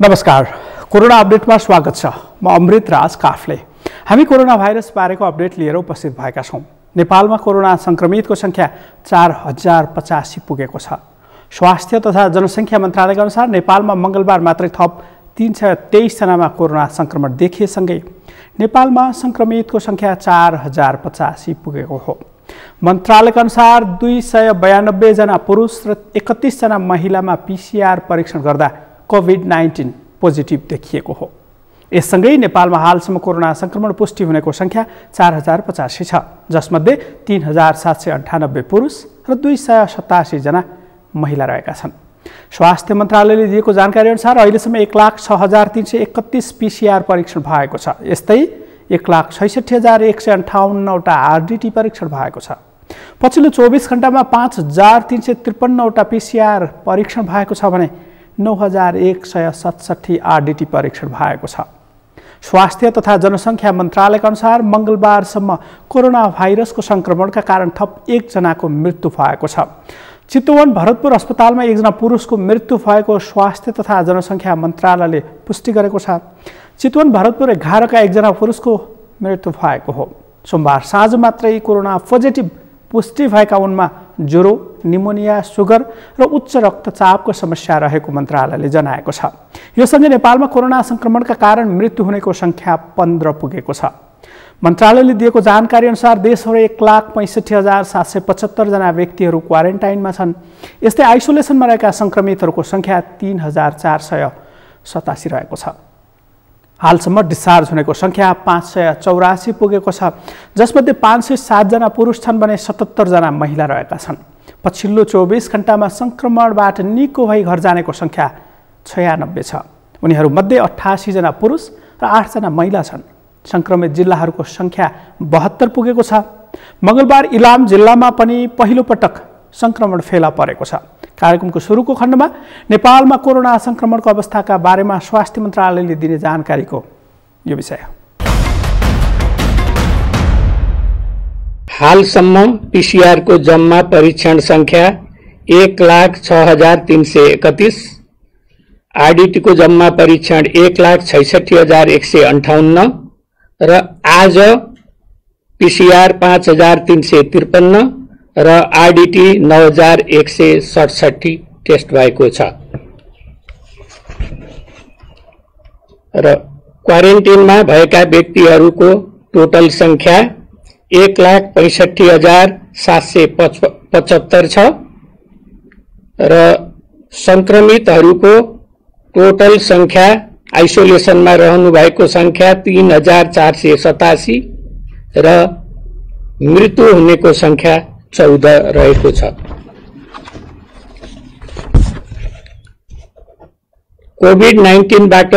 नमस्कार, कोरोना अपडेटमा स्वागत छ। म अमृत राज काफले। हामी कोरोना भाइरस बारेको अपडेट लिएर उपस्थित भएका छौं। नेपालमा कोरोना संक्रमितको संख्या 4085 पुगेको छ। स्वास्थ्य तथा जनसंख्या मन्त्रालयका अनुसार नेपालमा मंगलबार मात्रै थप 323 जनामा कोरोना संक्रमण देखिएसँगै नेपालमा संक्रमितको संख्या 4085 पुगेको हो। मन्त्रालयका अनुसार 292 जना पुरुष र 31 जना महिलामा पीसीआर परीक्षण गर्दा कोभिड-19 पोजिटिभ देखिएको हो। यससँगै नेपालमा हालसम्म कोरोना संक्रमण पुष्टि हुनेको संख्या 4085 छ, जसमध्ये 3798 पुरुष र 287 जना महिला रहेका छन्। स्वास्थ्य मन्त्रालयले दिएको जानकारी अनुसार अहिलेसम्म 1,06,331 पीसीआर परीक्षण भएको छ। यस्तै 1,66,158 वटा आरडीटी परीक्षण भएको छ। पछिल्लो 24 घण्टामा 5,353 वटा पीसीआर परीक्षण भएको छ भने 9,167 आरडीटी परीक्षण भएको छ। स्वास्थ्य तथा जनसंख्या मन्त्रालयका अनुसार मंगलबारसम्म कोरोना भाइरसको संक्रमणका कारण थप 1 जनाको मृत्यु भएको छ। चितवन भरतपुर अस्पतालमा 1 जना पुरुषको मृत्यु भएको स्वास्थ्य तथा जनसंख्या मन्त्रालयले पुष्टि गरेको छ। चितवन भरतपुर 11 का 1 जना पुरुषको मृत्यु भएको हो। सोमबार साँझ मात्रै कोरोना पोजिटिभ पुष्टि भएका उनमा ज्वरो, निमोनिया, सुगर र उच्च रक्तचापको समस्या रहेको मन्त्रालयले जनाएको छ। यो सँगै नेपालमा कोरोना संक्रमणका कारण मृत्यु हुनेको संख्या 15 पुगेको छ। मन्त्रालयले दिएको जानकारी अनुसार देशभर 1,65,775 जना व्यक्तिहरू क्वारेन्टाइनमा छन्। यस्तै आइसोलेसनमा रहेका संक्रमितहरूको संख्या 3,487 रहेको छ। हालसम्म डिस्चार्ज हुनेको संख्या 584 पुगेको छ, जसमध्ये 507 जना पुरुष छन् भने 77 जना महिला रहेका छन्। पछिल्लो 24 घण्टामा संक्रमणबाट निको भई घर जानेको संख्या 96 छ। उनीहरूमध्ये 88 जना पुरुष र 8 जना महिला छन्। संक्रमित जिल्लाहरूको संख्या 72 पुगेको छ। मंगलबार इलाम जिल्लामा पनि पहिलो पटक संक्रमण फेला परेको छ। कार्यक्रमको सुरुको खण्डमा नेपालमा कोरोना संक्रमणको अवस्थाका बारेमा स्वास्थ्य मन्त्रालयले दिने जानकारीको यो विषय। हालसम्म पीसीआर को जम्मा परीक्षण संख्या 1,06,331, आरडीटी को जम्मा परीक्षण 1,66,158 र आज पीसीआर 5,353 र आरडीटी 9,167 टेस्ट भएको छ र क्वारेन्टाइनमा भएका व्यक्तिहरूको टोटल संख्या 1,65,775 छ र संक्रमितहरूको टोटल संख्या आइसोलेसनमा रहनु भएको संख्या 3,487 र मृत्यु हुनेको संख्या 14 रहेको छ। कोभिड-19 बाट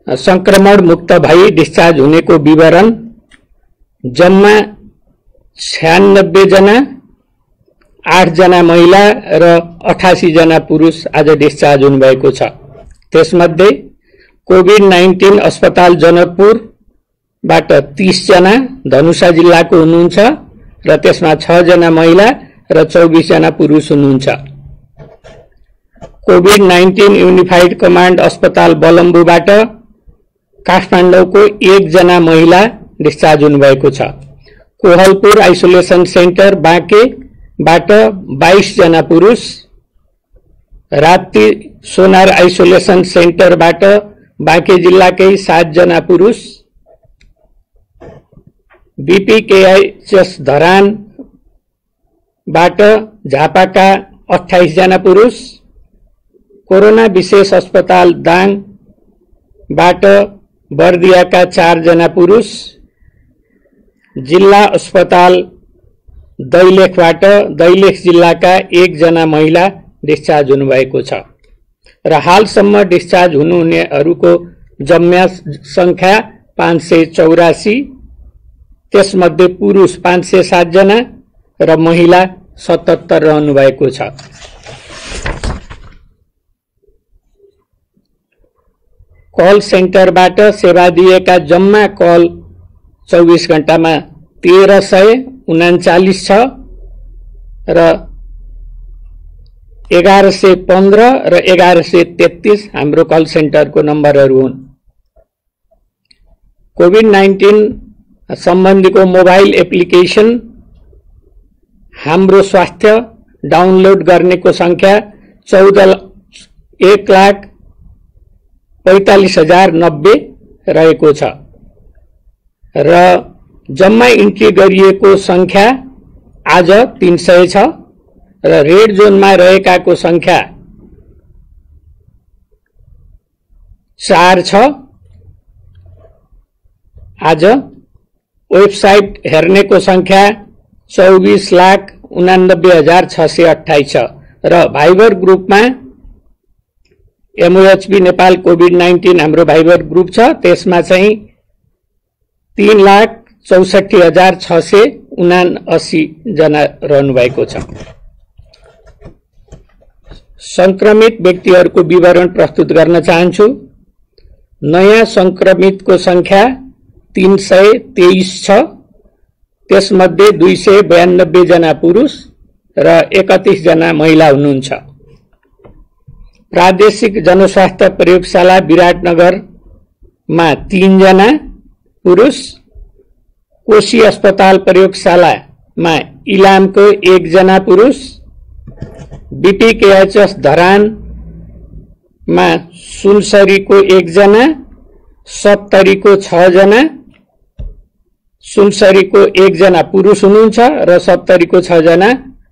संक्रमण मुक्त भई डिस्चार्ज हुनेको विवरण जम्मा 96 जना, 8 जना महिला र 88 जना पुरुष आज डिस्चार्ज हुनुभएको छ। त्यसमध्ये कोभिड-19 अस्पताल जनकपुरबाट 30 जना धनुषा जिल्लाको हुनुहुन्छ र त्यसमा 6 जना महिला र 24 जना पुरुष हुनुहुन्छ। कोभिड-19 युनिफाइड कमान्ड अस्पताल बलम्बुबाट काठमाडौँको 1 जना महिला डिस्चार्ज हुनुभएको छ। कोहलपुर आइसोलेसन सेन्टर बाँकेबाट 22 जना पुरुष, राप्ती सोनार आइसोलेसन सेन्टरबाट बाँके जिल्लाकै 7 जना पुरुष, बीपीकेएचएस धरानबाट झापाका 28 जना पुरुष, कोरोना विशेष अस्पताल दाङबाट बर्दियाका 4 जना पुरुष, जिल्ला अस्पताल दैलेखबाट दैलेख जिल्लाका 1 जना महिला डिस्चार्ज हुनुभएको छ र हालसम्म डिस्चार्ज हुनुहुनेहरूको जम्मा संख्या 584, त्यसमध्ये पुरुष 507 जना र महिला 77 रहनु भएको छ। कल सेन्टरबाट सेवा दिएका जम्मा कल 24 घण्टामा 1339 छ र 1115 र 1133 हाम्रो कल सेन्टरको नम्बरहरू हुन्। कोभिड-19 सम्बन्धीको मोबाइल एप्लिकेसन हाम्रो स्वास्थ्य डाउनलोड गर्नेको संख्या 1,45,090 रहेको छ र जम्मा इन्ट्री गरिएको संख्या आज 300 छ र रेड जोनमा रहेकाको संख्या 4 छ। आज वेबसाइट हेर्नेको संख्या 24,89,628 छ र भाइबर ग्रुपमा MOHB नेपाल कोभिड-19 हाम्रो भाइबर ग्रुप छ, त्यसमा चाहिँ 3,64,679 जना रहनु भएको छ। संक्रमित व्यक्तिहरूको विवरण प्रस्तुत गर्न चाहन्छु। नयाँ संक्रमितको संख्या 323 छ, त्यसमध्ये 292 जना पुरुष र 31 जना महिला हुनुहुन्छ। प्रादेशिक जनस्वास्थ्य प्रयोगशाला विराटनगरमा 3 जना पुरुष, कोशी अस्पताल प्रयोगशालामा इलामको 1 जना पुरुष, BPKHS धरानमा सुनसरीको 1 जना, सप्तरीको 6 जना, सुनसरीको 1 जना पुरुष हुनुहुन्छ र सप्तरीको 6 जना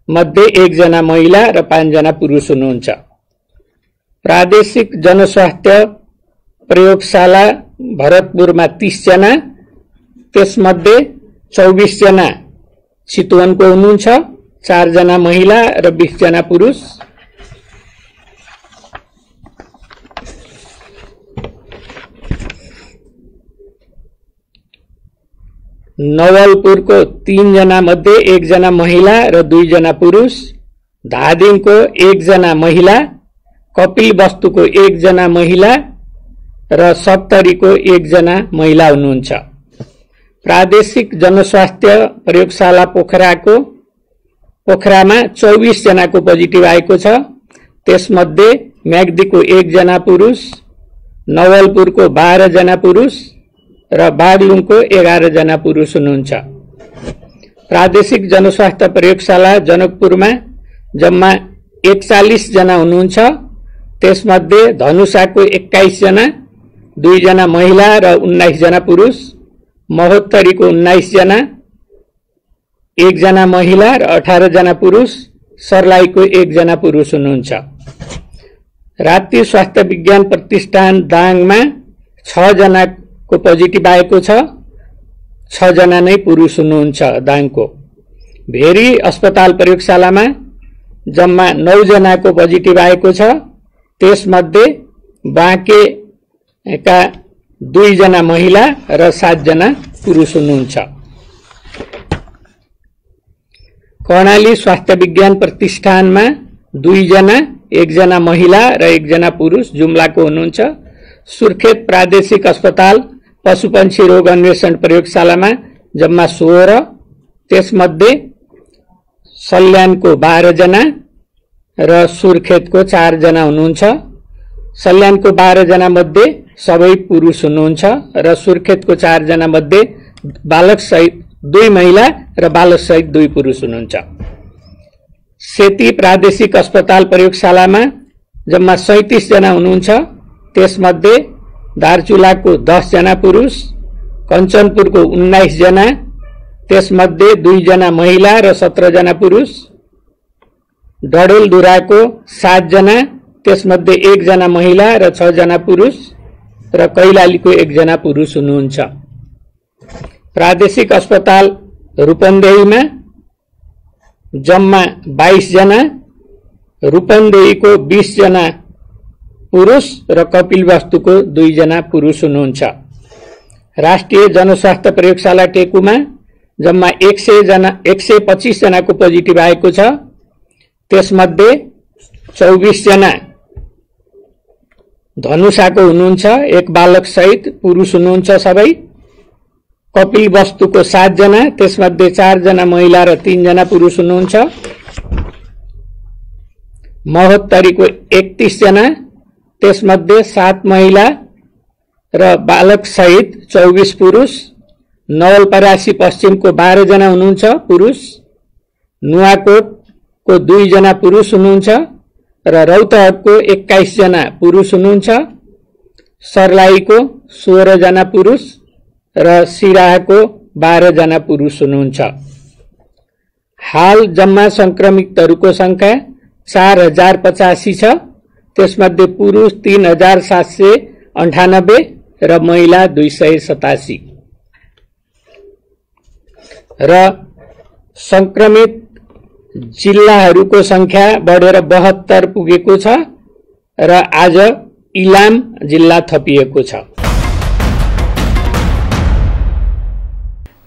मध्ये 1 जना महिला र 5 जना पुरुष हुनुहुन्छ। प्रादेशिक जनस्वास्थ्य प्रयोगशाला भरतपुरमा 30 जना, त्यसमध्ये 24 जना चितवनको हुनुहुन्छ, 4 जना महिला र 20 जना पुरुष। नवलपुरको 3 जना मध्ये 1 जना महिला र 2 जना पुरुष, धादिङको 1 जना महिला, कपिलवस्तुको 1 जना महिला र सप्तरीको 1 जना महिला हुनुहुन्छ। प्रादेशिक जनस्वास्थ्य प्रयोगशाला पोखरामा 24 जनाको पोजिटिभ आएको छ, त्यसमध्ये म्याग्दीको 1 जना पुरुष, नवलपुरको 12 जना पुरुष र बागलुङको 11 जना पुरुष हुनुहुन्छ। प्रादेशिक जनस्वास्थ्य प्रयोगशाला जनकपुरमा जम्मा 41 जना हुनुहुन्छ, त्यसमध्ये धनुषाको 21 जना, 2 जना महिला र 19 जना पुरुष, महोत्तरीको 19 जना, 1 जना महिला र 18 जना पुरुष, सर्लाहीको 1 जना पुरुष हुनुहुन्छ। राप्ती स्वास्थ्य विज्ञान प्रतिष्ठान दाङमा 6 जनाको पोजिटिभ आएको छ, 6 जना नै पुरुष हुनुहुन्छ दाङको। भेरी अस्पताल प्रयोगशालामा जम्मा 9 जनाको पोजिटिभ आएको छ, त्यसमध्ये बाँकेका 2 जना महिला र 7 जना पुरुष हुनुहुन्छ। कर्णाली स्वास्थ्य विज्ञान प्रतिष्ठानमा 2 जना, 1 जना महिला र 1 जना पुरुष जुम्लाको हुनुहुन्छ। सुर्खेत प्रादेशिक अस्पताल पशुपन्छी रोग अन्वेषण प्रयोगशालामा जम्मा 16, त्यसमध्ये सल्यानको 12 जना र सुर्खेतको 4 जना हुनुहुन्छ। सल्यानको 12 जना मध्ये सबै पुरुष हुनुहुन्छ र सुर्खेतको 4 जना मध्ये बालक सहित 2 महिला र बालक सहित 2 पुरुष हुनुहुन्छ। सेती प्रादेशिक अस्पताल प्रयोगशालामा जम्मा 37 जना हुनुहुन्छ, त्यसमध्ये दार्चुलाको 10 जना पुरुष, कञ्चनपुरको 19 जना, त्यसमध्ये 2 जना महिला र 17 जना पुरुष, डडेलधुराको 7 जना, त्यसमध्ये 1 जना महिला र 6 जना पुरुष र कैलालीको 1 जना पुरुष हुनुहुन्छ। प्रादेशिक अस्पताल रूपन्देहीमा जम्मा 22 जना, रूपन्देहीको 20 जना पुरुष र कपिलवस्तुको 2 जना पुरुष हुनुहुन्छ। राष्ट्रिय जनस्वास्थ्य प्रयोगशाला टेकुमा जम्मा 125 जनाको पोजिटिभ आएको छ, त्यसमध्ये 24 जना धनुषाको हुनुहुन्छ, 1 बालक सहित पुरुष हुनुहुन्छ सबै। कपिलवस्तुको 7 जना, त्यसमध्ये 4 जना महिला र 3 जना पुरुष हुनुहुन्छ। महोत्तरीको 31 जना, त्यसमध्ये 7 महिला र बालक सहित 24 पुरुष, नवलपरासी पश्चिमको 12 जना हुनुहुन्छ पुरुष, नुवाकोटको 2 जना पुरुष हुनुहुन्छ र रौतहटको 21 जना पुरुष हुनुहुन्छ, सर्लाहीको 16 जना पुरुष र सिराहाको 12 जना पुरुष हुनुहुन्छ। हाल जम्मा संक्रमितहरूको संख्या 4085 छ, त्यसमध्ये पुरुष 3798 र महिला 287 र संक्रमित जिल्लाहरूको संख्या बढेर 72 पुगेको छ र आज इलाम जिल्ला थपिएको छ।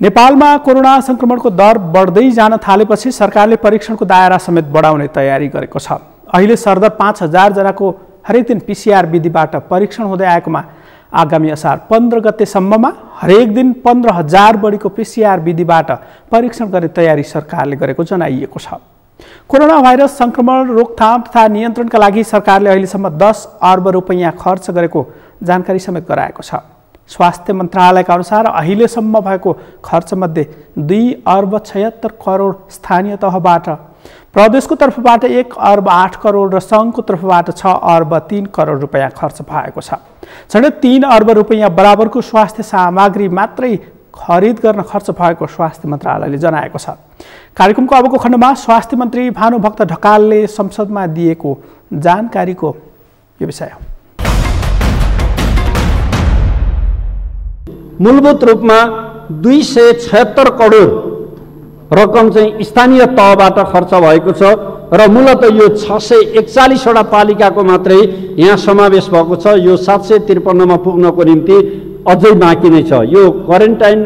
नेपालमा कोरोना संक्रमणको दर बढ्दै जान थालेपछि सरकारले परीक्षणको दायरा समेत बढाउने तयारी गरेको छ। अहिले सरदर 5000 जनाको हरेक दिन पीसीआर विधिबाट परीक्षण हुँदै आएकोमा आगामी असार 15 गतेसम्ममा हरेक दिन 15000 बढीको पीसीआर विधिबाट परीक्षण गर्ने तयारी सरकारले गरेको जनाइएको छ। कोरोना भाइरस संक्रमण रोकथाम तथा नियन्त्रणका लागि सरकारले अहिलेसम्म 10 अर्ब रुपैयाँ खर्च गरेको जानकारी समेत गराएको छ। स्वास्थ्य मन्त्रालयका अनुसार अहिलेसम्म भएको खर्चमध्ये 2 अर्ब 76 करोड स्थानीय तहबाट, प्रदेशको तर्फबाट 1 अर्ब 8 करोड र सङ्घको तर्फबाट 6 अर्ब 3 करोड रुपैयाँ खर्च भएको छ। झन्डै 3 अर्ब रुपैयाँ बराबरको स्वास्थ्य सामग्री मात्रै खरिद गर्न खर्च भएको स्वास्थ्य मन्त्रालयले जनाएको छ। कार्यक्रमको अबको खण्डमा स्वास्थ्य मन्त्री भानुभक्त ढकालले संसदमा दिएको जानकारीको यो विषय हो। मूलभूत रूपमा 276 करोड रकम चाहिँ स्थानीय तहबाट खर्च भएको छ र मूलत यो 641 वटा पालिकाको मात्रै यहाँ समावेश भएको छ। यो 753 मा पुग्नको निम्ति अझै बाँकी नै छ। यो क्वारेन्टाइन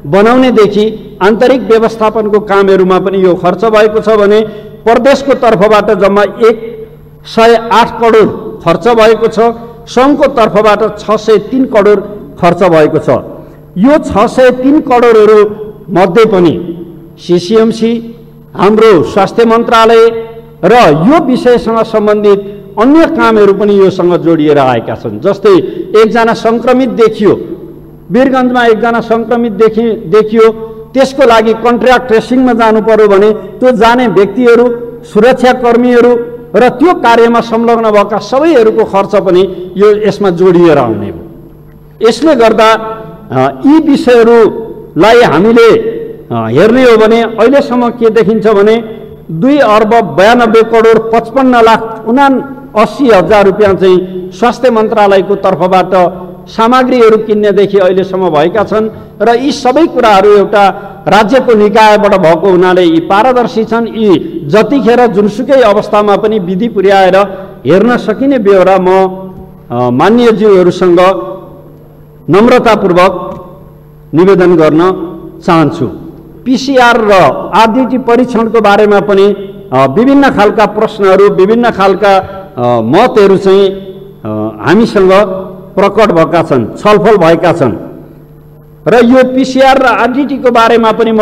बनाउनेदेखि आन्तरिक व्यवस्थापनको कामहरूमा पनि यो खर्च भएको छ भने प्रदेशको तर्फबाट जम्मा 108 करोड खर्च भएको छ, सङ्घको तर्फबाट 603 करोड खर्च भएको छ। यो 603 करोडहरू मध्ये पनि सीसीएमसी, हाम्रो स्वास्थ्य मन्त्रालय र यो विषयसँग सम्बन्धित अन्य कामहरू पनि योसँग जोडिएर आएका छन्। जस्तै एकजना संक्रमित देखियो, वीरगञ्जमा एकजना संक्रमित देखियो, त्यसको लागि कन्ट्र्याक्ट ट्रेसिङमा जानु पर्यो भने त्यो जाने व्यक्तिहरू, सुरक्षाकर्मीहरू र त्यो कार्यमा संलग्न भएका सबैहरूको खर्च पनि यो यसमा जोडिएर आउने हो। यसले गर्दा यी विषयहरूलाई हामीले हेर्ने हो भने अहिलेसम्म के देखिन्छ भने 2 अर्ब 92 करोड 55 लाख 79 हजार रुपियाँ चाहिँ स्वास्थ्य मन्त्रालयको तर्फबाट सामग्रीहरू किन्नेदेखि अहिलेसम्म भएका छन् र यी सबै कुराहरू एउटा राज्यको निकायबाट भएको हुनाले यी पारदर्शी छन्। यी जतिखेर जुनसुकै अवस्थामा पनि विधि पुर्याएर हेर्न सकिने बेहोरा म मान्यज्यूहरूसँग नम्रतापूर्वक निवेदन गर्न चाहन्छु। पीसीआर र आरडीटी परीक्षणको बारेमा पनि विभिन्न खालका प्रश्नहरू, विभिन्न खालका मतहरू चाहिँ हामीसँग प्रकट भएका छन्, छलफल भएका छन् र यो पीसीआर र आरडीटीको बारेमा पनि म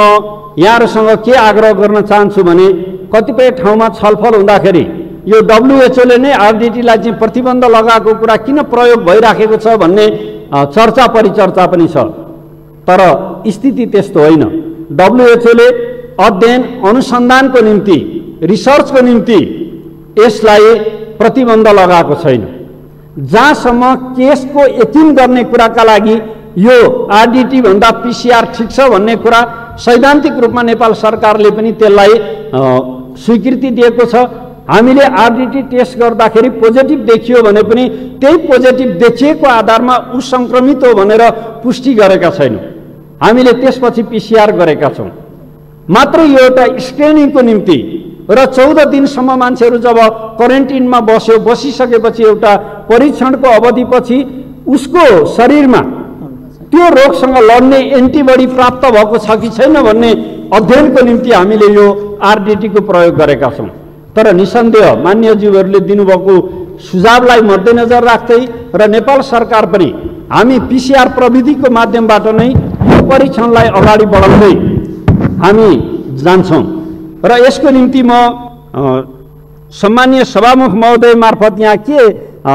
यहाँहरूसँग के आग्रह गर्न चाहन्छु भने कतिपय ठाउँमा छलफल हुँदाखेरि यो डब्ल्युएचओले नै आरडीटीलाई चाहिँ प्रतिबन्ध लगाएको कुरा किन प्रयोग भइराखेको छ भन्ने चर्चा परिचर्चा पनि छ। तर स्थिति त्यस्तो होइन। डब्ल्युएचओले अध्ययन अनुसन्धानको निम्ति, रिसर्चको निम्ति यसलाई प्रतिबन्ध लगाएको छैन। जहाँसम्म केसको यकिन गर्ने कुराका लागि यो आरडीटी भन्दा पीसीआर ठिक छ भन्ने कुरा सैद्धान्तिक रूपमा नेपाल सरकारले पनि त्यसलाई स्वीकृति दिएको छ। हामीले आरडीटी टेस्ट गर्दाखेरि पोजिटिभ देखियो भने पनि त्यही पोजिटिभ देखिएको आधारमा ऊ सङ्क्रमित हो भनेर पुष्टि गरेका छैनौँ। हामीले त्यसपछि पीसीआर गरेका छौँ। मात्र यो एउटा स्क्रिनिङको निम्ति र 14 दिनसम्म मान्छेहरू जब क्वारेन्टिनमा बसिसकेपछि एउटा परीक्षणको अवधिपछि उसको शरीरमा त्यो रोगसँग लड्ने एन्टिबडी प्राप्त भएको छ कि छैन भन्ने अध्ययनको निम्ति हामीले यो आरडीटीको प्रयोग गरेका छौँ। तर निसन्देह मान्यज्यूहरूले दिनुभएको सुझावलाई मध्यनजर राख्दै र नेपाल सरकार पनि हामी पीसीआर प्रविधिको माध्यमबाट नै यो परीक्षणलाई अगाडि बढाउँदै हामी जान्छौँ र यसको निम्ति म सम्मानीय सभामुख महोदय मार्फत यहाँ के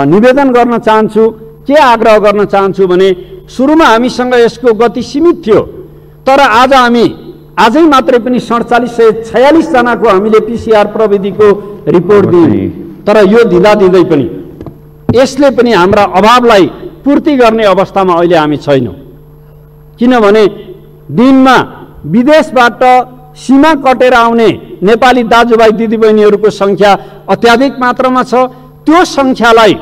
निवेदन गर्न चाहन्छु, के आग्रह गर्न चाहन्छु भने सुरुमा हामीसँग यसको गति सीमित थियो, तर आज हामी आजै मात्रै पनि 4746 जनाको हामीले PCR प्रविधिको रिपोर्ट दियौँ। तर यो दिँदा दिँदै पनि यसले पनि हाम्रा अभावलाई पूर्ति गर्ने अवस्थामा अहिले हामी छैनौँ, किनभने दिनमा विदेशबाट सीमा कटेर आउने नेपाली दाजुभाइ दिदीबहिनीहरूको सङ्ख्या अत्याधिक मात्रामा छ। त्यो सङ्ख्यालाई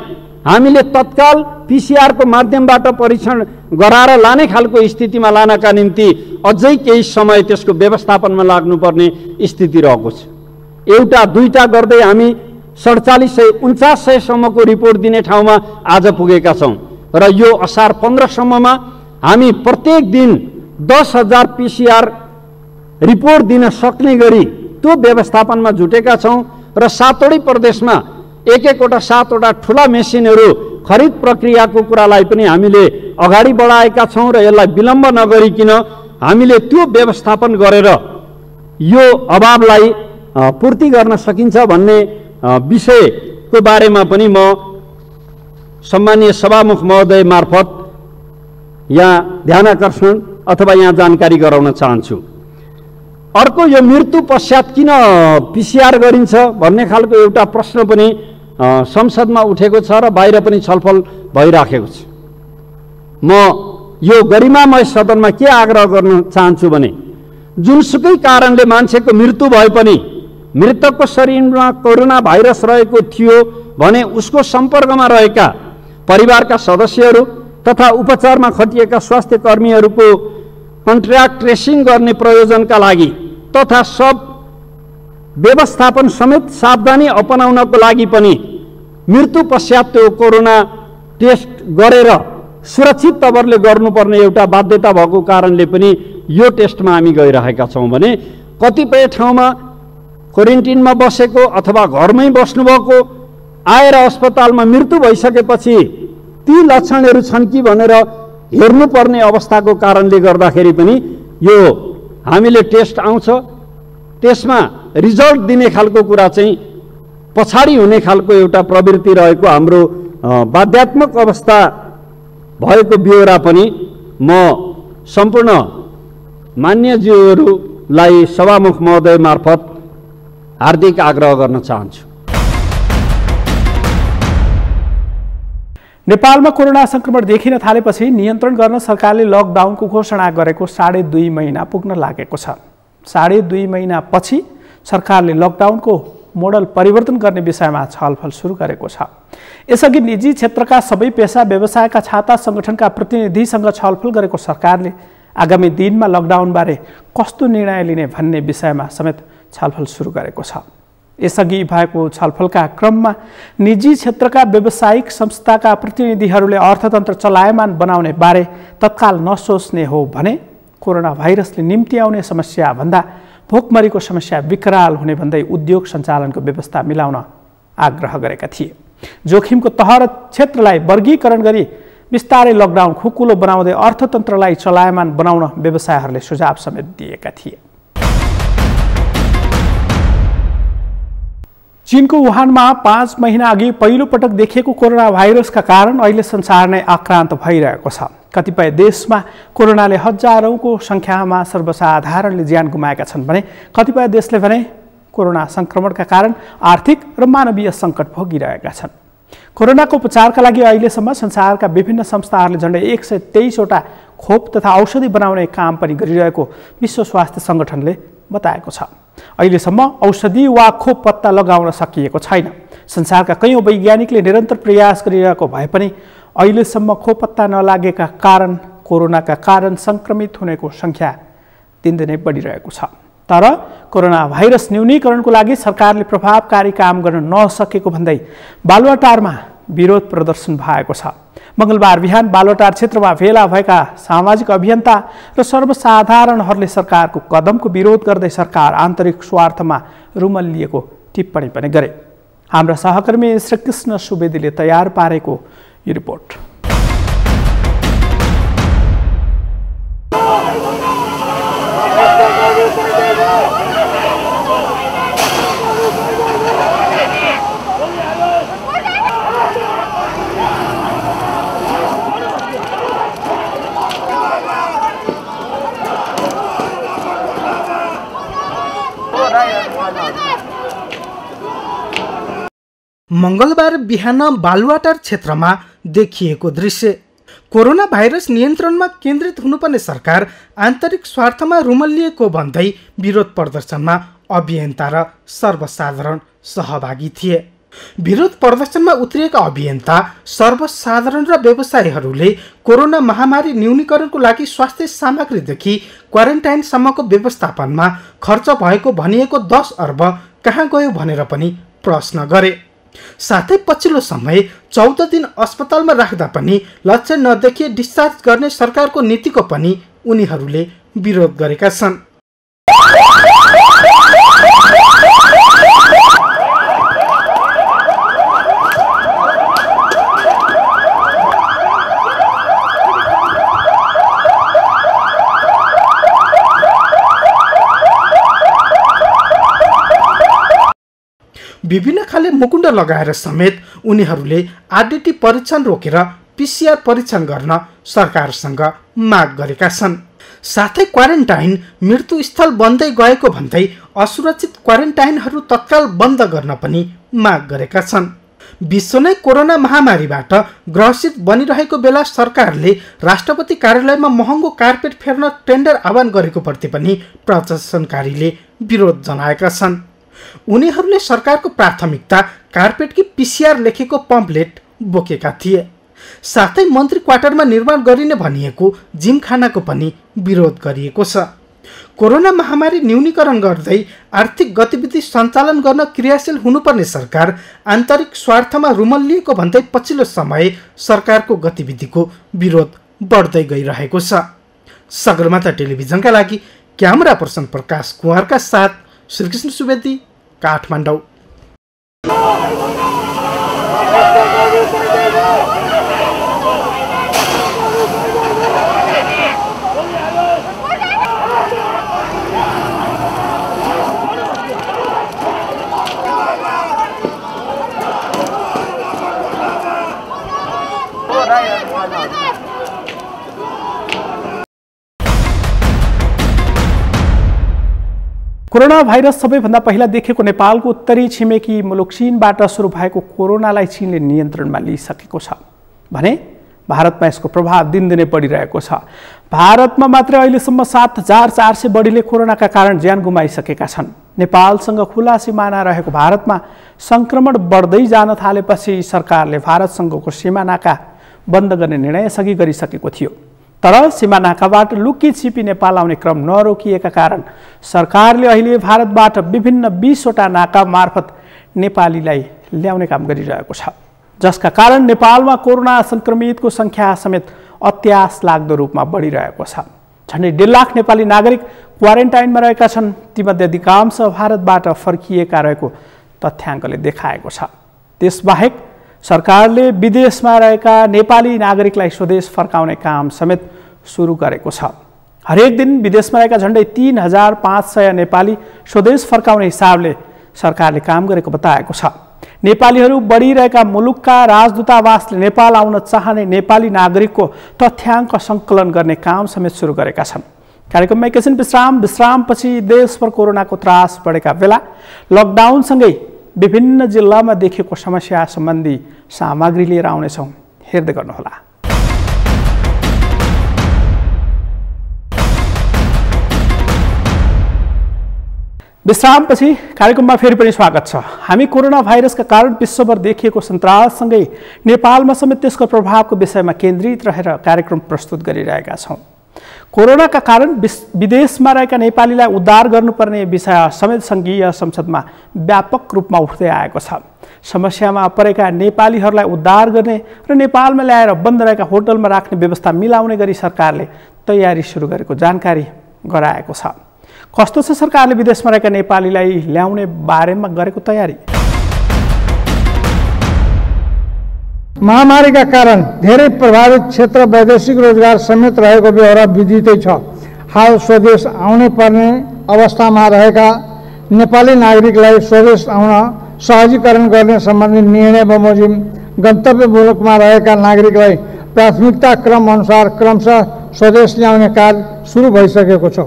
हामीले तत्काल PCR को माध्यमबाट परीक्षण गराएर लाने खालको स्थितिमा लानका निम्ति अझै केही समय त्यसको व्यवस्थापनमा लाग्नुपर्ने स्थिति रहेको छ। एउटा दुईटा गर्दै हामी 4749 सम्मको रिपोर्ट दिने ठाउँमा आज पुगेका छौँ र यो असार 15 सम्ममा हामी प्रत्येक दिन 10,000 PCR रिपोर्ट दिन सक्ने गरी त्यो व्यवस्थापनमा जुटेका छौँ र 7वटै प्रदेशमा एक-एकवटा 7वटा ठुला मेसिनहरू खरिद प्रक्रियाको कुरालाई पनि हामीले अगाडि बढाएका छौँ र यसलाई विलम्ब नगरिकन हामीले त्यो व्यवस्थापन गरेर यो अभावलाई पूर्ति गर्न सकिन्छ भन्ने विषयको बारेमा पनि म सम्मानीय सभामुख महोदय मार्फत यहाँ ध्यानाकर्षण अथवा यहाँ जानकारी गराउन चाहन्छु। अर्को, यो मृत्यु पश्चात किन PCR गरिन्छ भन्ने खालको एउटा प्रश्न पनि संसदमा उठेको छ र बाहिर पनि छलफल भइराखेको छ। म यो गरिमामय सदनमा के आग्रह गर्न चाहन्छु भने जुनसुकै कारणले मान्छेको मृत्यु भए पनि मृतकको शरीरमा कोरोना भाइरस रहेको थियो भने उसको सम्पर्कमा रहेका परिवारका सदस्यहरू तथा उपचारमा खटिएका स्वास्थ्य कर्मीहरूको कन्ट्र्याक्ट ट्रेसिङ गर्ने प्रयोजनका लागि तथा सब व्यवस्थापन समेत सावधानी अपनाउनको लागि पनि मृत्यु पश्चात त्यो कोरोना टेस्ट गरेर सुरक्षित तवरले गर्नुपर्ने एउटा बाध्यता भएको कारणले पनि यो टेस्टमा हामी गइरहेका छौँ भने कतिपय ठाउँमा क्वारेन्टिनमा बसेको अथवा घरमै बस्नुभएको आएर अस्पतालमा मृत्यु भइसकेपछि ती लक्षणहरू छन् कि भनेर हेर्नुपर्ने अवस्थाको कारणले गर्दाखेरि पनि यो हामीले टेस्ट आउँछ, त्यसमा रिजल्ट दिने खालको कुरा चाहिँ पछाडि हुने खालको एउटा प्रवृत्ति रहेको हाम्रो बाध्यात्मक अवस्था भएको ब्यौरा पनि म सम्पूर्ण मान्यज्यूहरूलाई सभामुख महोदय मार्फत हार्दिक आग्रह गर्न चाहन्छु। नेपालमा कोरोना संक्रमण देखिन थालेपछि नियन्त्रण गर्न सरकारले लकडाउनको घोषणा गरेको 2.5 महिना पुग्न लागेको छ। 2.5 महिनापछि सरकारले लकडाउनको मोडल परिवर्तन गर्ने विषयमा छलफल सुरु गरेको छ। यसअघि निजी क्षेत्रका सबै पेशा व्यवसायका छाता संगठनका प्रतिनिधिसँग छलफल गरेको सरकारले आगामी दिनमा लकडाउनबारे कस्तो निर्णय लिने भन्ने विषयमा समेत छलफल सुरु गरेको छ। यसअघि भएको छलफलका क्रममा निजी क्षेत्रका व्यावसायिक संस्थाका प्रतिनिधिहरूले अर्थतन्त्र चलायमान बनाउने बारे तत्काल नसोच्ने हो भने कोरोना भाइरसले निम्ति आउने समस्या भन्दा भोकमरीको समस्या विकराल हुने भन्दै उद्योग सञ्चालनको व्यवस्था मिलाउन आग्रह गरेका थिए। जोखिमको तह र क्षेत्रलाई वर्गीकरण गरी बिस्तारै लकडाउन खुकुलो बनाउँदै अर्थतन्त्रलाई चलायमान बनाउन व्यवसायहरूले सुझाव समेत दिएका थिए। चीनको वुहानमा 5 महिना अघि पहिलो पटक देखिएको कोरोना भाइरसका कारण अहिले संसार नै आक्रान्त भइरहेको छ। कतिपय देशमा कोरोनाले हजारौंको संख्यामा सर्वसाधारणले ज्यान गुमाएका छन् भने कतिपय देशले भने कोरोना संक्रमणका कारण आर्थिक र मानवीय सङ्कट भोगिरहेका छन्। कोरोनाको उपचारका लागि अहिलेसम्म संसारका विभिन्न संस्थाहरूले झन्डै 123 वटा खोप तथा औषधि बनाउने काम पनि गरिरहेको विश्व स्वास्थ्य सङ्गठनले बताएको छ। अहिलेसम्म औषधि वा खोप पत्ता लगाउन सकिएको छैन। संसारका कयौं वैज्ञानिकले निरन्तर प्रयास गरिरहेको भए पनि अहिलेसम्म खोप पत्ता नलागेका कारण कोरोनाका कारण संक्रमित हुनेको संख्या दिनदिनै बढिरहेको छ। तर कोरोना भाइरस न्यूनीकरणको लागि सरकारले प्रभावकारी काम गर्न नसकेको भन्दै बालुवाटारमा विरोध प्रदर्शन भएको छ। मंगलबार बिहान बालुवाटार क्षेत्रमा भेला भएका सामाजिक अभियन्ता र सर्वसाधारणहरूले सरकारको कदमको विरोध गर्दै सरकार आन्तरिक स्वार्थमा रुमल्लिएको टिप्पणी पनि गरे। हाम्रा सहकर्मी श्रीकृष्ण सुवेदीले तयार पारेको यो रिपोर्ट। मंगलबार बिहान बालुवाटार क्षेत्रमा देखिएको दृश्य। कोरोना भाइरस नियन्त्रणमा केन्द्रित हुनुपर्ने सरकार आन्तरिक स्वार्थमा रुमल्लिएको भन्दै विरोध प्रदर्शनमा अभियन्ता र सर्वसाधारण सहभागी थिए। विरोध प्रदर्शनमा उत्रिएका अभियन्ता, सर्वसाधारण र व्यवसायीहरूले कोरोना महामारी न्यूनीकरणको लागि स्वास्थ्य सामग्रीदेखि क्वारेन्टाइनसम्मको व्यवस्थापनमा खर्च भएको भनिएको 10 अर्ब कहाँ गयो भनेर पनि प्रश्न गरे। साथै पछिल्लो समय 14 दिन अस्पतालमा राख्दा पनि लक्षण नदेखिए डिस्चार्ज गर्ने सरकारको नीतिको पनि उनीहरूले विरोध गरेका छन्। विभिन्न खाले मुकुण्ड लगाएर समेत उनीहरूले आरडीटी परीक्षण रोकेर पीसीआर परीक्षण गर्न सरकारसँग माग गरेका छन्। साथै क्वारेन्टाइन मृत्युस्थल बन्दै गएको भन्दै असुरक्षित क्वारेन्टाइनहरू तत्काल बन्द गर्न पनि माग गरेका छन्। विश्व नै कोरोना महामारीबाट ग्रसित बनिरहेको बेला सरकारले राष्ट्रपति कार्यालयमा महँगो कार्पेट फेर्न टेन्डर आह्वान गरेको प्रति पनि प्रदर्शनकारीले विरोध जनाएका छन्। उनीहरूले सरकारको प्राथमिकता कार्पेटकी पीसीआर लेखेको पम्पलेट बोकेका थिए। साथै मन्त्री क्वार्टरमा निर्माण गरिने भनिएको जिमखानाको पनि विरोध गरिएको छ। कोरोना महामारी न्यूनीकरण गर्दै आर्थिक गतिविधि सञ्चालन गर्न क्रियाशील हुनुपर्ने सरकार आन्तरिक स्वार्थमा रुमल्लिएको भन्दै पछिल्लो समय सरकारको गतिविधिको विरोध बढ्दै गइरहेको छ। सगरमाथा टेलिभिजनका लागि क्यामेरा पर्सन प्रकाश कुँवरका साथ श्रीकृष्ण सुवेदी, काठमाडौँ। कोरोना भाइरस सबैभन्दा पहिला देखेको नेपालको उत्तरी छिमेकी मुलुक चीनबाट सुरु भएको कोरोनालाई चीनले नियन्त्रणमा लिइसकेको छ भने भारतमा यसको प्रभाव दिनदिनै बढिरहेको छ। भारतमा मात्र अहिलेसम्म 7,400 बढीले कोरोनाका कारण ज्यान गुमाइसकेका छन्। नेपालसँग खुला सिमाना रहेको भारतमा संक्रमण बढ्दै जान थालेपछि सरकारले भारतसँगको सीमानाका बन्द गर्ने निर्णय अघि गरिसकेको थियो। तर सीमानाकाबाट लुकी छिपी नेपाल आउने क्रम नरोकिएका कारण सरकारले अहिले भारतबाट विभिन्न 20वटा नाका मार्फत नेपालीलाई ल्याउने काम गरिरहेको छ, जसका कारण नेपालमा कोरोना संक्रमितको संख्या समेत अत्यास लाग्दो रूपमा बढिरहेको छ। झन्डै 1.5 लाख नेपाली नागरिक क्वारेन्टाइनमा रहेका छन्। तीमध्ये अधिकांश भारतबाट फर्किएका रहेको तथ्याङ्कले देखाएको छ। त्यसबाहेक सरकारले विदेशमा रहेका नेपाली नागरिकलाई स्वदेश फर्काउने काम समेत सुरु गरेको छ। हरेक दिन विदेशमा रहेका झन्डै 3,500 नेपाली स्वदेश फर्काउने हिसाबले सरकारले काम गरेको बताएको छ। नेपालीहरू बढिरहेका मुलुकका राजदूतावासले नेपाल आउन चाहने नेपाली नागरिकको तथ्याङ्क सङ्कलन गर्ने काम समेत सुरु गरेका छन्। कार्यक्रममा एकैछिन विश्रामपछि देशभर कोरोनाको त्रास बढेका बेला लकडाउनसँगै विभिन्न जिल्लामा देखिएको समस्या सम्बन्धी सामग्री लिएर आउनेछौँ, हेर्दै गर्नुहोला। विश्रामपछि कार्यक्रममा फेरि पनि स्वागत छ। हामी कोरोना भाइरसका कारण विश्वभर देखिएको सन्ताससँगै नेपालमा समेत त्यसको प्रभावको विषयमा केन्द्रित रहेर कार्यक्रम प्रस्तुत गरिरहेका छौँ। कोरोनाका कारण विदेशमा रहेका नेपालीलाई उद्धार गर्नुपर्ने विषय समेत सङ्घीय संसदमा व्यापक रूपमा उठ्दै आएको छ। समस्यामा परेका नेपालीहरूलाई उद्धार गर्ने र नेपालमा ल्याएर बन्द रहेका होटलमा राख्ने व्यवस्था मिलाउने गरी सरकारले तयारी सुरु गरेको जानकारी गराएको छ। कस्तो छ सरकारले विदेशमा रहेका नेपालीलाई ल्याउने बारेमा गरेको तयारी? महामारीका कारण धेरै प्रभावित क्षेत्र वैदेशिक रोजगार समेत रहेको बेहोरा विदितै छ। हाल स्वदेश आउनै पर्ने अवस्थामा रहेका नेपाली नागरिकलाई स्वदेश आउन सहजीकरण गर्ने सम्बन्धी निर्णय बमोजिम गन्तव्य मुलुकमा रहेका नागरिकलाई प्राथमिकता क्रम अनुसार क्रमशः स्वदेश ल्याउने कार्य सुरु भइसकेको छ।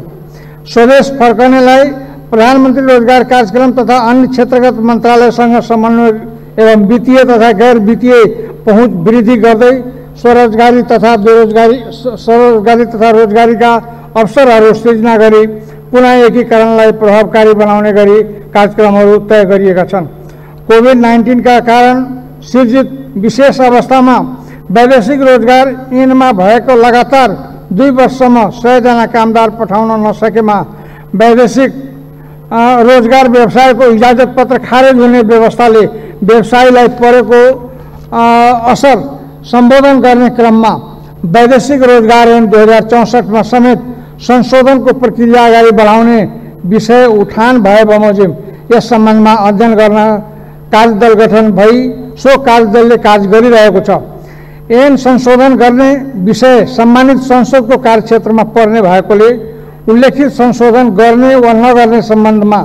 स्वदेश फर्कनेलाई प्रधानमन्त्री रोजगार कार्यक्रम तथा अन्य क्षेत्रगत मन्त्रालयसँग समन्वय एवं वित्तीय तथा गैर वित्तीय पहुँच वृद्धि गर्दै स्वरोजगारी तथा रोजगारीका अवसरहरू सृजना गरी पुनः एकीकरणलाई प्रभावकारी बनाउने गरी कार्यक्रमहरू तय गरिएका छन्। कोभिड-19 का कारण सिर्जित विशेष अवस्थामा वैदेशिक रोजगार ऐनमा भएको लगातार 2 वर्षसम्म 100 जना कामदार पठाउन नसकेमा वैदेशिक रोजगार व्यवसायको इजाजत पत्र खारेज हुने व्यवस्थाले व्यवसायीलाई परेको असर सम्बोधन गर्ने क्रममा वैदेशिक रोजगार ऐन 2064 में समेत संशोधनको प्रक्रिया अगाडि बढाउने विषय उठान भए बमोजिम यस सम्बन्धमा अध्ययन गर्न कार्यदल गठन भई सो कार्यदलले कार्य गरिरहेको छ। ऐन संशोधन गर्ने विषय सम्मानित संसदको कार्यक्षेत्रमा पर्ने भएकोले उल्लेखित संशोधन गर्ने वा नगर्ने सम्बन्धमा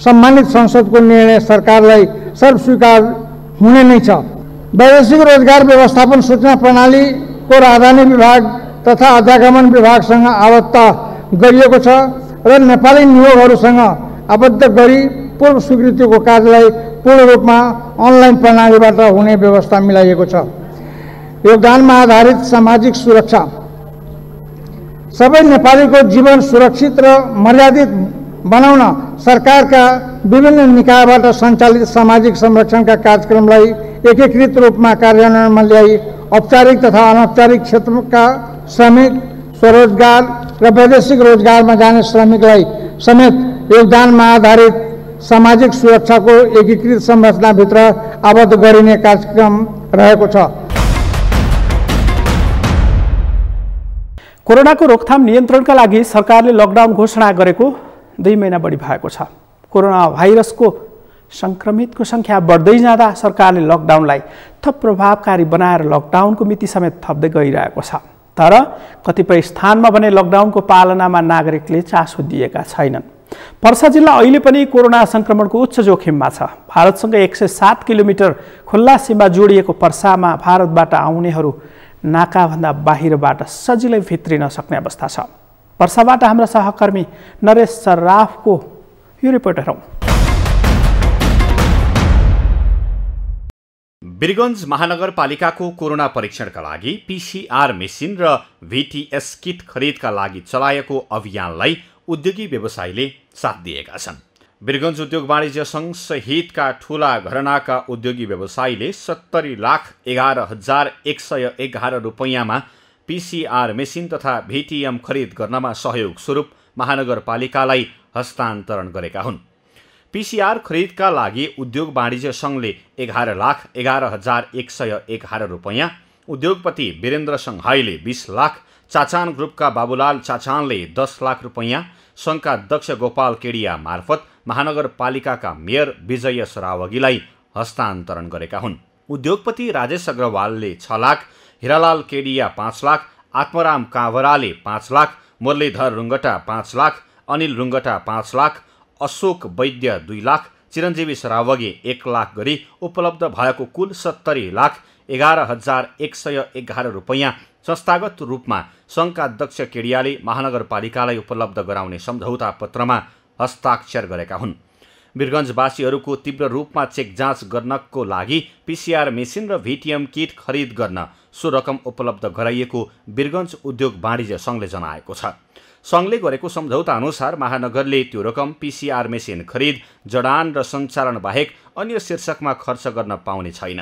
सम्मानित संसदको निर्णय सरकारलाई सर्वस्वीकार हुने नै छ। वैदेशिक रोजगार व्यवस्थापन सूचना प्रणालीको राजधानी विभाग तथा अध्यागमन विभागसँग आबद्ध गरिएको छ र नेपाली नियोगहरूसँग आबद्ध गरी पूर्व स्वीकृतिको कार्यलाई पूर्ण रूपमा अनलाइन प्रणालीबाट हुने व्यवस्था मिलाइएको छ। योगदानमा आधारित सामाजिक सुरक्षा सबै नेपालीको जीवन सुरक्षित र मर्यादित बनाउन सरकारका विभिन्न निकायबाट सञ्चालित सामाजिक संरक्षणका कार्यक्रमलाई एकीकृत रूपमा कार्यान्वयनमा ल्याई औपचारिक तथा अनौपचारिक क्षेत्रका श्रमिक स्वरोजगार र वैदेशिक रोजगारमा जाने श्रमिकलाई समेत योगदानमा आधारित सामाजिक सुरक्षाको एकीकृत संरचनाभित्र आबद्ध गरिने कार्यक्रम रहेको छ। कोरोनाको रोकथाम नियन्त्रणका लागि सरकारले लकडाउन घोषणा गरेको 2 महिना बढी भएको छ। कोरोना भाइरसको संक्रमितको संख्या बढ्दै जाँदा सरकारले लकडाउनलाई थप प्रभावकारी बनाएर लकडाउनको मिति समेत थप्दै गइरहेको छ। तर कतिपय स्थानमा भने लकडाउनको पालनामा नागरिकले चासो दिएका छैनन्। पर्सा जिल्ला अहिले पनि कोरोना संक्रमणको उच्च जोखिममा छ। भारतसँग 107 किलोमिटर खुल्ला सीमा जोडिएको पर्सामा भारतबाट आउनेहरू नाकाभन्दा बाहिरबाट सजिलै भित्रिन सक्ने अवस्था छ। पर्साबाट हाम्रा सहकर्मी नरेश सर्राफको यो रिपोर्ट हेरौँ। वीरगञ्ज महानगरपालिकाको कोरोना परीक्षणका लागि पीसीआर मेसिन र VTS किट खरिदका लागि चलाएको अभियानलाई उद्योगी व्यवसायीले साथ दिएका छन्। वीरगञ्ज उद्योग वाणिज्य सङ्घ सहितका ठूला घरानाका उद्योगी व्यवसायीले 70,11,111 रुपैयाँमा पीसीआर मेसिन तथा VTM खरिद गर्नमा सहयोग स्वरूप महानगरपालिकालाई हस्तान्तरण गरेका हुन्। पीसीआर खरिदका लागि उद्योग वाणिज्य सङ्घले 11,11,111 रुपैयाँ, उद्योगपति वीरेन्द्र सङ्घाईले 20 लाख, चाचान ग्रुपका बाबुलाल चाचानले 10 लाख रुपैयाँ, सङ्घका अध्यक्ष गोपाल केडिया मार्फत महानगरपालिकाका मेयर विजय सरावगीलाई हस्तान्तरण गरेका हुन्। उद्योगपति राजेश अग्रवालले 6 लाख, हिरालाल केडिया 5 लाख, आत्मराम काँवराले 5 लाख, मुरलीधर रुङ्गटा 5 लाख, अनिल रुङ्गटा 5 लाख, अशोक वैद्य 2 लाख, चिरञ्जीवी सरावगी 1 लाख गरी उपलब्ध भएको कुल 70,11,111 रुपैयाँ संस्थागत रूपमा सङ्घका अध्यक्ष केडियाले महानगरपालिकालाई उपलब्ध गराउने सम्झौता पत्रमा हस्ताक्षर गरेका हुन्। वीरगञ्जवासीहरूको तीव्र रूपमा चेक जाँच गर्नको लागि पीसीआर मेसिन र VTM किट खरिद गर्न सो रकम उपलब्ध गराइएको वीरगञ्ज उद्योग वाणिज्य सङ्घले जनाएको छ। सङ्घले गरेको सम्झौता अनुसार महानगरले त्यो रकम पीसीआर मेसिन खरिद, जडान र सञ्चालन बाहेक अन्य शीर्षकमा खर्च गर्न पाउने छैन।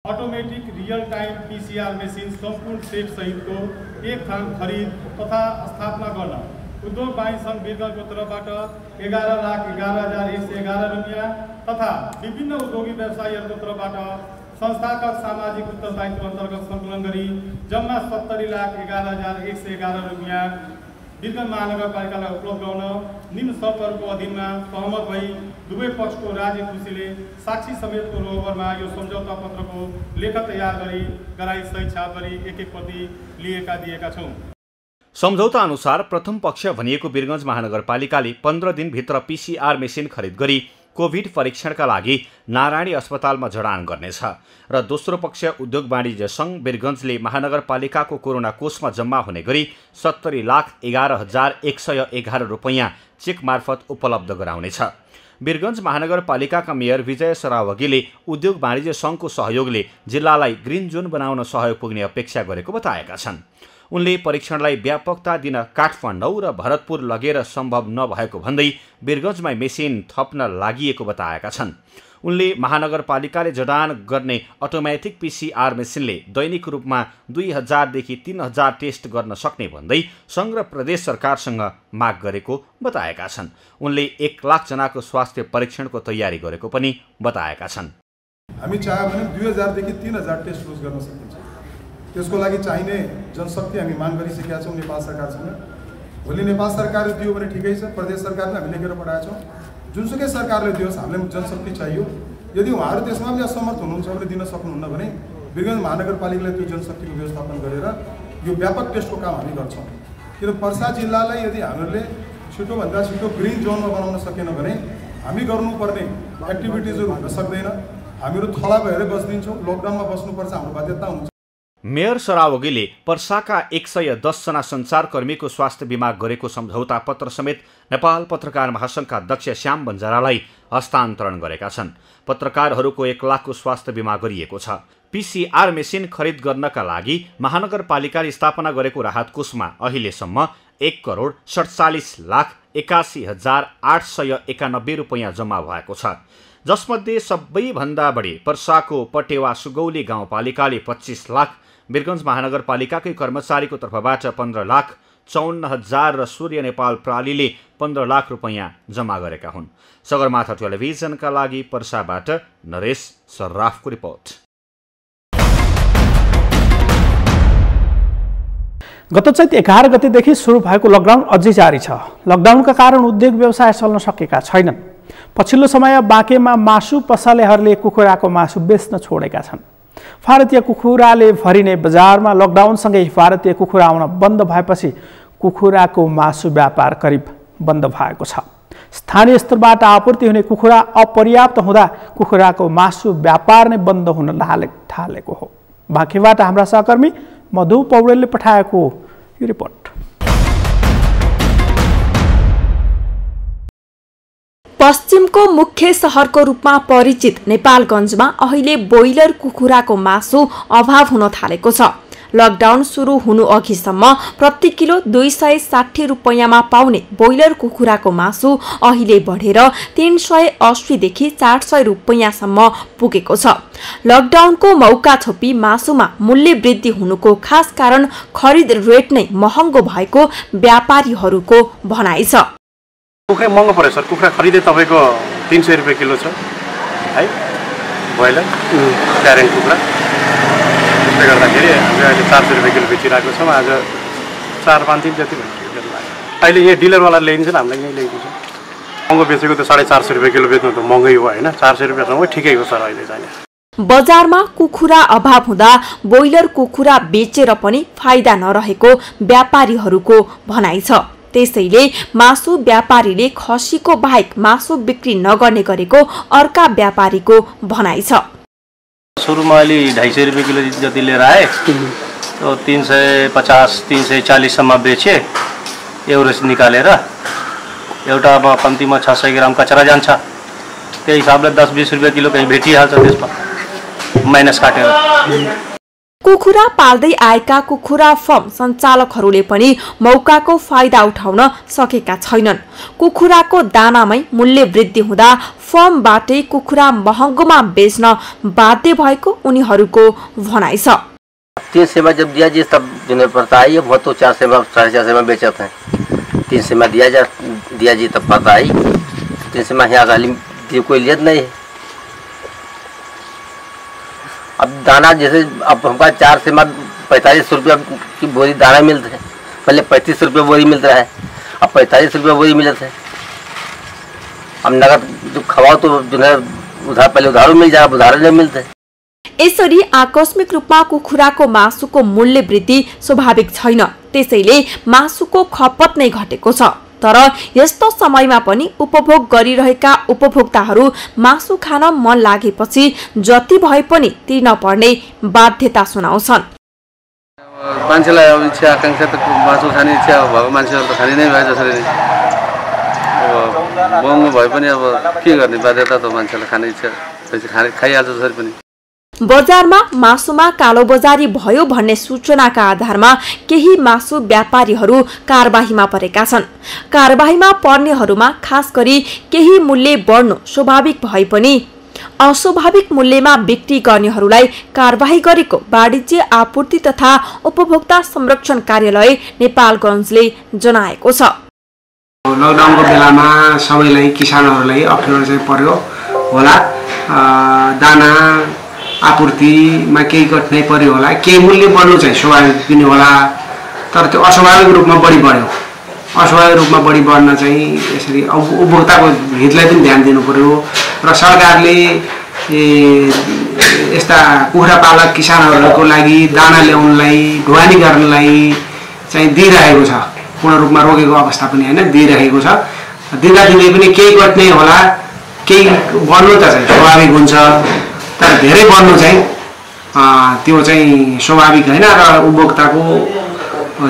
Automatic real time PCR machine सम्पूर्ण सेट सहितको एक थान खरिद तथा स्थापना गर्न उद्योग वाणिज्य सङ्घ वीरगञ्जको तर्फबाट 11,11,111 रुपैयाँ तथा विभिन्न उद्योगी व्यवसायीहरूको तर्फबाट संस्थागत सामाजिक उत्तरदायित्व अन्तर्गत सङ्कलन गरी जम्मा 70,11,111 रुपैयाँ वीरगञ्ज महानगरपालिकालाई उपलब्ध गराउन निम्न शर्तहरूको अधीनमा सहमत भई दुवै पक्षको राज्य खुसीले साक्षी समेतको रोबरमा यो सम्झौता पत्रको लेख तयार गराई सही छाप गरी एक प्रति दिएका छौँ। सम्झौता अनुसार प्रथम पक्ष भनिएको वीरगञ्ज महानगरपालिकाले 15 दिनभित्र पीसीआर मेसिन खरिद गरी कोभिड परीक्षणका लागि नारायणी अस्पतालमा जडान गर्नेछ र दोस्रो पक्ष उद्योग वाणिज्य सङ्घ वीरगञ्जले महानगरपालिकाको कोरोना कोषमा जम्मा हुने गरी 70,11,111 रुपैयाँ चेक मार्फत उपलब्ध गराउनेछ। वीरगञ्ज महानगरपालिकाका मेयर विजय सरावगीले उद्योग वाणिज्य सङ्घको सहयोगले जिल्लालाई ग्रिन जोन बनाउन सहयोग पुग्ने अपेक्षा गरेको बताएका छन्। उनले परीक्षणलाई व्यापकता दिन काठमाडौँ र भरतपुर लगेर सम्भव नभएको भन्दै वीरगञ्जमा मेसिन थप्न लागिएको बताएका छन्। उनले महानगरपालिकाले जडान गर्ने अटोमेटिक PCR मेसिनले दैनिक रूपमा 2000 देखि 3000 टेस्ट गर्न सक्ने भन्दै सङ्घ र प्रदेश सरकारसँग माग गरेको बताएका छन्। उनले 1 लाख जनाको स्वास्थ्य परीक्षणको तयारी गरेको पनि बताएका छन्। हामी चाह्यो भने 2000 देखि 3000 टेस्ट रोज गर्न सकिन्छ। त्यसको लागि चाहिने जनशक्ति हामी माग गरिसकेका छौँ नेपाल सरकारसँग। भोलि नेपाल सरकारले दियो भने ठिकै छ, प्रदेश सरकारले हामी लेखेर पठाएका छौँ। जुनसुकै सरकारले दियोस्, हामीलाई जनशक्ति चाहियो। यदि उहाँहरू त्यसमा पनि असमर्थ हुनुहुन्छ भने दिन सक्नुहुन्न भने वीरगञ्ज महानगरपालिकाले त्यो जनशक्तिको व्यवस्थापन गरेर यो व्यापक टेस्टको काम हामी गर्छौँ। किन पर्सा जिल्लालाई यदि हामीहरूले छिटोभन्दा छिटो ग्रिन जोनमा बनाउन सकेन भने हामी गर्नुपर्ने एक्टिभिटिजहरू हुन सक्दैन। हामीहरू थला भएर बस्दिन्छौँ, लकडाउनमा बस्नुपर्छ, हाम्रो बाध्यता हुन्छ। मेयर सरावगीले पर्साका 110 जना सञ्चारकर्मीको स्वास्थ्य बिमा गरेको सम्झौता पत्र समेत नेपाल पत्रकार महासङ्घका अध्यक्ष श्याम बन्जारालाई हस्तान्तरण गरेका छन्। पत्रकारहरूको 1 लाखको स्वास्थ्य बिमा गरिएको छ। PCR मेसिन खरिद गर्नका लागि महानगरपालिकाले स्थापना गरेको राहत कोषमा अहिलेसम्म 1,47,81,891 रुपैयाँ जम्मा भएको छ, जसमध्ये सबैभन्दा बढी पर्साको पटेवा सुगौली गाउँपालिकाले 25 लाख, वीरगञ्ज महानगरपालिकाकै कर्मचारीको तर्फबाट 15,54,000 र सूर्य नेपाल प्रालीले 15 लाख रुपैयाँ जम्मा गरेका हुन्। सगरमाथा टेलिभिजनका लागि पर्साबाट नरेश सर्राफको रिपोर्ट। गत चैत 11 गतेदेखि सुरु भएको लकडाउन अझै जारी छ। लकडाउनका कारण उद्योग व्यवसाय चल्न सकेका छैनन्। पछिल्लो समय बाँकेमा मासु पसलेहरूले कुखुराको मासु बेच्न छोडेका छन्। भारतीय कुखुराले भरिने बजारमा लकडाउनसँगै भारतीय कुखुरा आउन बन्द भएपछि कुखुराको मासु व्यापार करिब बन्द भएको छ। स्थानीय स्तरबाट आपूर्ति हुने कुखुरा अपर्याप्त हुँदा कुखुराको मासु व्यापार नै बन्द हुन थालेको हो। बाँकेबाट हाम्रा सहकर्मी मधु पौडेलले पठाएको यो रिपोर्ट। पश्चिमको मुख्य सहरको रूपमा परिचित नेपालगञ्जमा अहिले ब्रोइलर कुखुराको मासु अभाव हुन थालेको छ। लकडाउन सुरु हुनु अघिसम्म प्रति किलो 260 रुपैयाँमा पाउने ब्रोइलर कुखुराको मासु अहिले बढेर 380 देखि 400 रुपैयाँसम्म पुगेको छ। लकडाउनको मौका छोपी मासुमा मूल्य वृद्धि हुनुको खास कारण खरिद रेट नै महँगो भएको व्यापारीहरूको भनाइ छ। कुखुरा महँगो पर्यो सर। कुखुरा खरिदे तपाईँको 300 रुपियाँ किलो छ है, ब्रोइलर प्यारेन्ट कुखुरा। त्यसले गर्दाखेरि हामीले अहिले 400 रुपियाँ किलो बेचिरहेको छौँ। आज 4-5 दिन जति भयो। अहिले यहाँ डिलरवाला ल्याइन्छ नि, हामीलाई यहीँ ल्याइदिन्छ। महँगो बेचेको त 450 रुपियाँ किलो बेच्नु त महँगै हो होइन। 400 रुपियाँसम्म ठिकै हो सर अहिले चाहिँ। बजारमा कुखुरा अभाव हुँदा ब्रोइलर कुखुरा बेचेर पनि फाइदा नरहेको व्यापारीहरूको भनाइ छ। त्यसैले मासु व्यापारीले खसीको बाहेक मासु बिक्री नगर्ने गरेको अर्का व्यापारीको भनाइ छ। सुरुमा अलि 250 रुपियाँ किलो जति लिएर आए, तो 350-340 सम्म बेचे एभरेज निकालेर। एउटामा कम्तीमा 600 ग्राम कचरा जान्छ, त्यही हिसाबले 10-20 रुपियाँ किलो कहीँ भेटिहाल्छ त्यसमा माइनस काटेर। कुखुरा पाल्दै आएका कुखुरा फर्म सञ्चालकहरूले पनि मौकाको फाइदा उठाउन सकेका छैनन्। कुखुराको दानामै मूल्य वृद्धि हुँदा फर्मबाटै कुखुरा महँगोमा बेच्न बाध्य भएको उनीहरूको भनाइ छ। 3 सेवा जब दिया जी तब देना पड़ता है। ये बहुत तो 4 सेवा 4.5 सेवा बेचते हैं। 3 सेवा दिया जी तब पड़ता है। 3 सेवा यहाँ कोई लियत नहीं है। अब दाना जैसे अब हमका 4 से 45 रुपया की बोरी दाना मिलता है। पहले 35 रुपये बोरी मिलता है, अब 45 रुपये बोरी मिलता है। अब नगद जो खवाओ तो जो है उधार, पहले उधारों मिल जाए, उधार नहीं मिलते। यसरी आकस्मिक रूपमा कुखुराको मासुको मूल्य वृद्धि स्वाभाविक छैन। त्यसैले मासुको खपत नै घटेको छ। तर यस्तो समयमा पनि उपभोग गरिरहेका उपभोक्ताहरू मासु खान मन लागेपछि जति भए पनि तिर्न पर्ने बाध्यता सुनाउँछन्। मान्छेलाई अब इच्छा आकांक्षा त मासु खाने इच्छा भएको मान्छेहरू त खाने नै भयो। जसरी अब महँगो भए पनि अब के गर्ने बाध्यता त मान्छेलाई खाने इच्छा खाइहाल्छ जसरी पनि। बजारमा मासुमा कालोबजारी भयो भन्ने सूचनाका आधारमा केही मासु व्यापारीहरू कारबाहीमा परेका छन्। कारबाहीमा पर्नेहरूमा खास गरी केही मूल्य बढ्नु स्वाभाविक भए पनि अस्वाभाविक मूल्यमा बिक्री गर्नेहरूलाई कारबाही गरेको वाणिज्य आपूर्ति तथा उपभोक्ता संरक्षण कार्यालय नेपालगञ्जले जनाएको छ। लकडाउनको बेलामा सबैलाई किसानहरूलाई अप्ठ्यारो चाहिँ पर्यो होला, दाना आपूर्तिमा केही कठिनाइ पर्यो होला, केही मूल्य बढ्नु चाहिँ स्वाभाविक पनि होला, तर त्यो अस्वाभाविक रूपमा बढी बढ्यो। अस्वाभाविक रूपमा बढी बढ्न चाहिँ यसरी उपभोक्ताको हितलाई पनि ध्यान दिनु पर्यो र सरकारले यस्ता कुखुरा पालक किसानहरूको लागि दाना ल्याउनलाई ढुवानी गर्नलाई चाहिँ दिइरहेको छ। पूर्ण रूपमा रोकेको अवस्था पनि हैन, दिइरहेको छ। दिँदै पनि केही कठिनाइ होला, केही बढ्नु त चाहिँ स्वाभाविक हुन्छ, तर धेरै बढ्नु चाहिँ त्यो चाहिँ स्वाभाविक हैन र उपभोक्ताको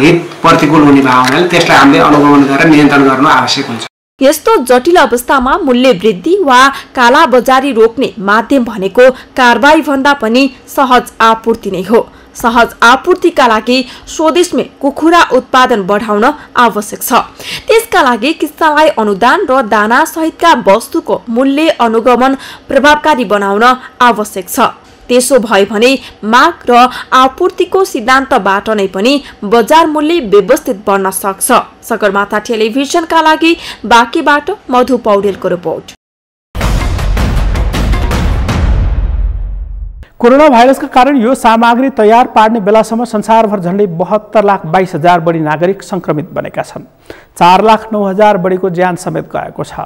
हित प्रतिकूल हुने भावनाले त्यसलाई हामीले अनुगमन गरेर नियन्त्रण गर्नु आवश्यक हुन्छ। यस्तो जटिल अवस्थामा मूल्य वृद्धि वा कालाबजारी रोक्ने माध्यम भनेको कारबाही भन्दा पनि सहज आपूर्ति नै हो। सहज आपूर्तिका लागि स्वदेशमै कुखुरा उत्पादन बढाउन आवश्यक छ। त्यसका लागि किसानलाई अनुदान र दाना सहितका वस्तुको मूल्य अनुगमन प्रभावकारी बनाउन आवश्यक छ। त्यसो भयो भने माग र आपूर्तिको सिद्धान्तबाट नै पनि बजार मूल्य व्यवस्थित बन्न सक्छ। सगरमाथा टेलिभिजनका लागि बाँकीबाट मधु पौडेलको रिपोर्ट। कोरोना भाइरसका कारण यो सामग्री तयार पार्ने बेलासम्म संसारभर झण्डै 72,22,000 बढी नागरिक संक्रमित बनेका छन्। 4,09,000 बढीको ज्यान समेत गएको छ।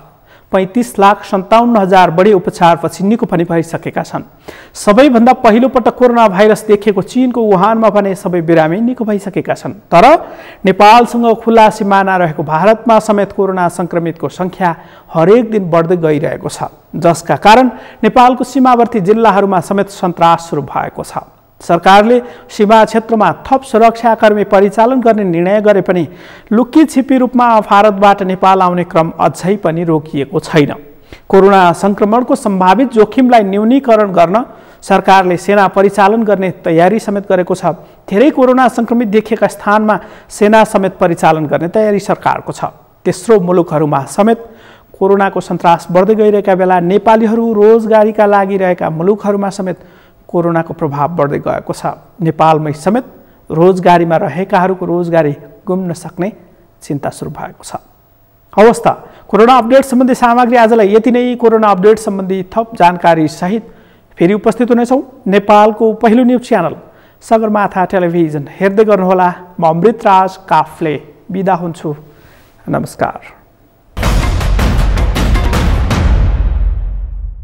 35,57,000 बढी उपचारपछि निको पनि भइसकेका छन्। सबैभन्दा पहिलो पटक कोरोना भाइरस देखिएको चीनको वुहानमा भने सबै बिरामी निको भइसकेका छन्। तर नेपालसँग खुला सिमाना रहेको भारतमा समेत कोरोना संक्रमितको संख्या हरेक दिन बढ्दै गइरहेको छ, जसका कारण नेपालको सीमावर्ती जिल्लाहरूमा समेत सन्तास सुरु भएको छ। सरकारले सीमा क्षेत्रमा थप सुरक्षाकर्मी परिचालन गर्ने निर्णय गरे पनि लुकी छिपी रूपमा भारतबाट नेपाल आउने क्रम अझै पनि रोकिएको छैन। कोरोना संक्रमणको सम्भावित जोखिमलाई न्यूनीकरण गर्न सरकारले सेना परिचालन गर्ने तयारी समेत गरेको छ। धेरै कोरोना संक्रमित देखिएका स्थानमा सेना समेत परिचालन गर्ने तयारी सरकारको छ। तेस्रो मुलुकहरूमा समेत कोरोनाको सन्तास बढ्दै गइरहेका बेला नेपालीहरू रोजगारीका लागि रहेका मुलुकहरूमा समेत कोरोनाको प्रभाव बढ्दै गएको छ। नेपालमै समेत रोजगारीमा रहेकाहरूको रोजगारी गुम्न सक्ने चिन्ता सुरु भएको छ। हवस् त, कोरोना अपडेट सम्बन्धी सामग्री आजलाई यति नै। कोरोना अपडेट सम्बन्धी थप जानकारी सहित फेरि उपस्थित हुनेछौँ। नेपालको पहिलो न्युज च्यानल सगरमाथा टेलिभिजन हेर्दै गर्नुहोला। म अमृतराज काफ्ले बिदा हुन्छु। नमस्कार।